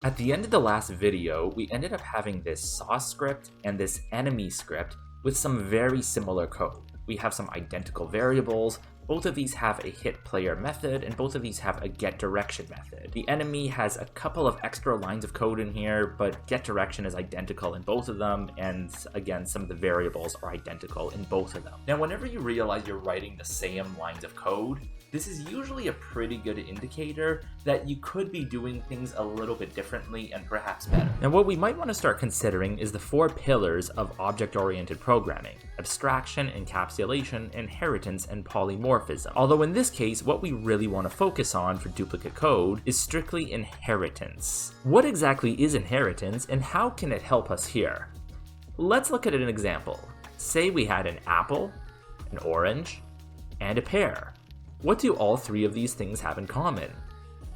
At the end of the last video, we ended up having this saw script and this enemy script with some very similar code. We have some identical variables. Both of these have a HitPlayer method, and both of these have a getDirection method. The enemy has a couple of extra lines of code in here, but getDirection is identical in both of them, and again, some of the variables are identical in both of them. Now, whenever you realize you're writing the same lines of code, this is usually a pretty good indicator that you could be doing things a little bit differently and perhaps better. Now, what we might want to start considering is the 4 pillars of object-oriented programming: abstraction, encapsulation, inheritance, and polymorphism. Although in this case, what we really want to focus on for duplicate code is strictly inheritance. What exactly is inheritance, and how can it help us here? Let's look at an example. Say we had an apple, an orange, and a pear. What do all 3 of these things have in common?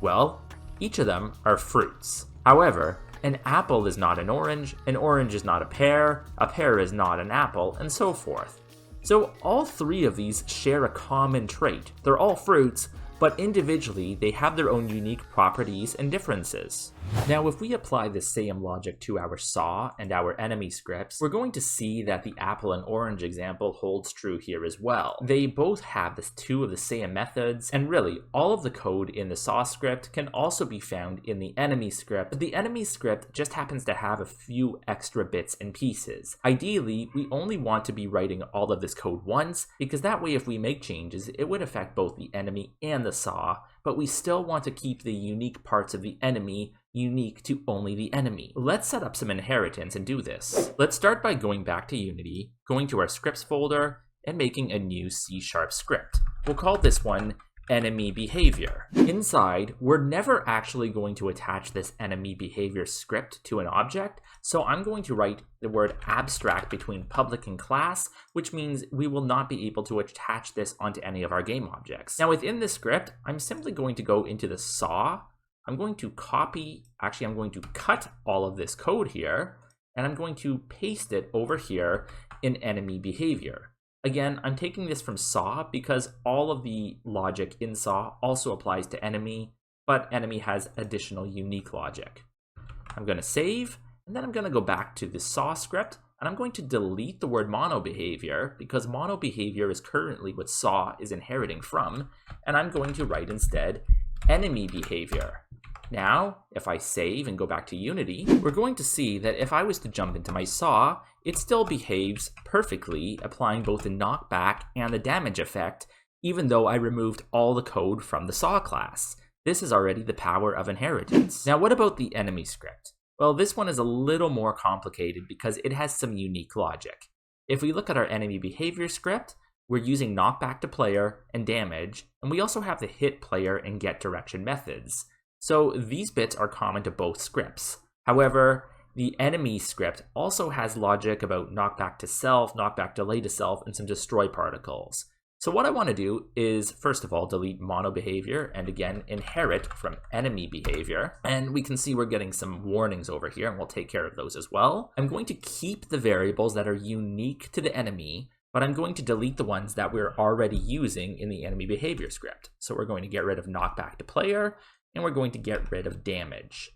Well, each of them are fruits. However, an apple is not an orange is not a pear is not an apple, and so forth. So all 3 of these share a common trait. They're all fruits, but individually they have their own unique properties and differences. Now, if we apply the same logic to our saw and our enemy scripts, we're going to see that the apple and orange example holds true here as well. They both have 2 of the same methods, and really, all of the code in the saw script can also be found in the enemy script, but the enemy script just happens to have a few extra bits and pieces. Ideally, we only want to be writing all of this code once, because that way if we make changes, it would affect both the enemy and the saw, but we still want to keep the unique parts of the enemy unique to only the enemy. Let's set up some inheritance and do this. Let's start by going back to Unity, going to our scripts folder, and making a new C# script. We'll call this one enemy behavior. Inside, we're never actually going to attach this enemy behavior script to an object, so I'm going to write the word abstract between public and class, which means we will not be able to attach this onto any of our game objects. Now, within this script, I'm simply going to go into the saw. I'm going to cut all of this code here, and I'm going to paste it over here in enemy behavior. Again, I'm taking this from saw because all of the logic in saw also applies to enemy, but enemy has additional unique logic. I'm going to save, and then I'm going to go back to the saw script, and I'm going to delete the word mono behavior because mono behavior is currently what saw is inheriting from, and I'm going to write instead enemy behavior. Now, if I save and go back to Unity, we're going to see that if I was to jump into my saw, it still behaves perfectly, applying both the knockback and the damage effect, even though I removed all the code from the saw class. This is already the power of inheritance. Now, what about the enemy script? Well, this one is a little more complicated because it has some unique logic. If we look at our enemy behavior script, we're using knockback to player and damage, and we also have the hit player and get direction methods. So these bits are common to both scripts. However, the enemy script also has logic about knockback to self, knockback delay to self, and some destroy particles. So what I want to do is, first of all, delete mono behavior and again, inherit from enemy behavior. And we can see we're getting some warnings over here, and we'll take care of those as well. I'm going to keep the variables that are unique to the enemy, but I'm going to delete the ones that we're already using in the enemy behavior script. So we're going to get rid of knockback to player, and we're going to get rid of damage.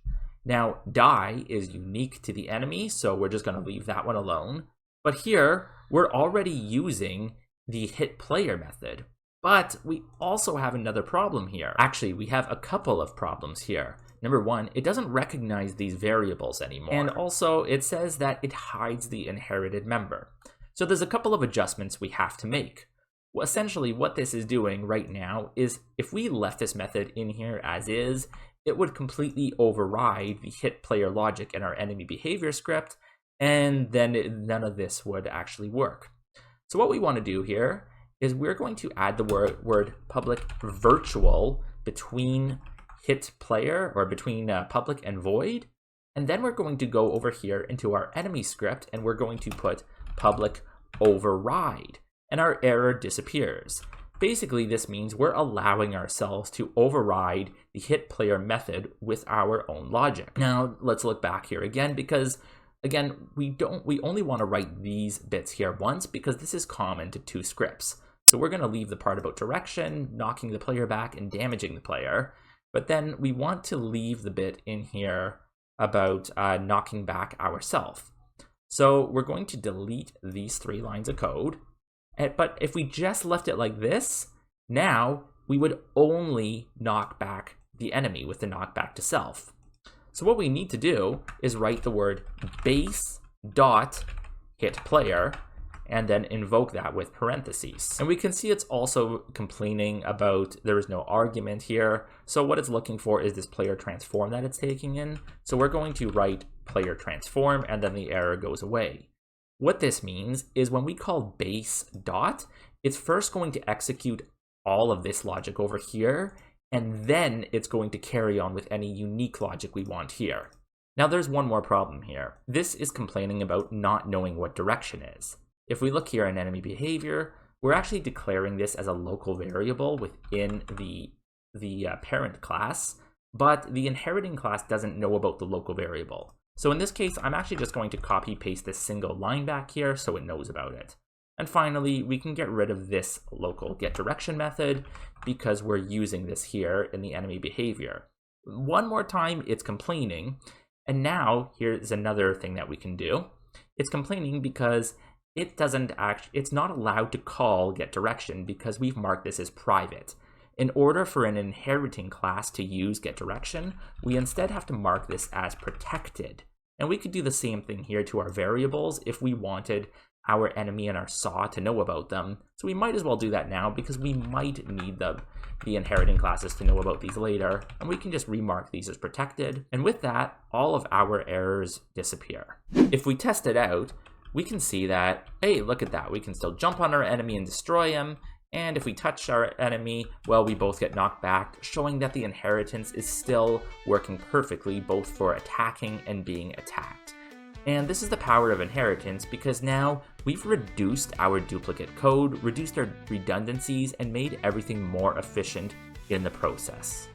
Now, die is unique to the enemy, so we're just going to leave that one alone. But here, we're already using the hit player method. But we also have another problem here. Actually, we have a couple of problems here. Number one, it doesn't recognize these variables anymore. And also, it says that it hides the inherited member. So there's a couple of adjustments we have to make. Well, essentially, what this is doing right now is if we left this method in here as is, it would completely override the hit player logic in our enemy behavior script, and then none of this would actually work. So what we want to do here is we're going to add the word public virtual between hit player, or between public and void, and then we're going to go over here into our enemy script, and we're going to put public override. And our error disappears. Basically, this means we're allowing ourselves to override the hit player method with our own logic. Now, let's look back here again, because again, we only want to write these bits here once because this is common to 2 scripts. So we're going to leave the part about direction, knocking the player back, and damaging the player. But then we want to leave the bit in here about knocking back ourselves. So we're going to delete these 3 lines of code. But if we just left it like this, now we would only knock back the enemy with the knockback to self. So what we need to do is write the word base.HitPlayer and then invoke that with parentheses. And we can see it's also complaining about there is no argument here. So what it's looking for is this player transform that it's taking in. So we're going to write player transform and then the error goes away. What this means is when we call base dot, it's first going to execute all of this logic over here, and then it's going to carry on with any unique logic we want here. Now there's one more problem here. This is complaining about not knowing what direction is. If we look here in enemy behavior, we're actually declaring this as a local variable within the parent class, but the inheriting class doesn't know about the local variable. So in this case, I'm actually just going to copy paste this single line back here so it knows about it. And finally, we can get rid of this local getDirection method because we're using this here in the enemy behavior. One more time, it's complaining. And now here's another thing that we can do. It's complaining because it's not allowed to call getDirection because we've marked this as private. In order for an inheriting class to use getDirection, we instead have to mark this as protected. And we could do the same thing here to our variables if we wanted our enemy and our saw to know about them. So we might as well do that now because we might need the inheriting classes to know about these later, and we can just remark these as protected. And with that, all of our errors disappear. If we test it out, we can see that, hey, look at that. We can still jump on our enemy and destroy him. And if we touch our enemy, well, we both get knocked back, showing that the inheritance is still working perfectly, both for attacking and being attacked. And this is the power of inheritance because now we've reduced our duplicate code, reduced our redundancies, and made everything more efficient in the process.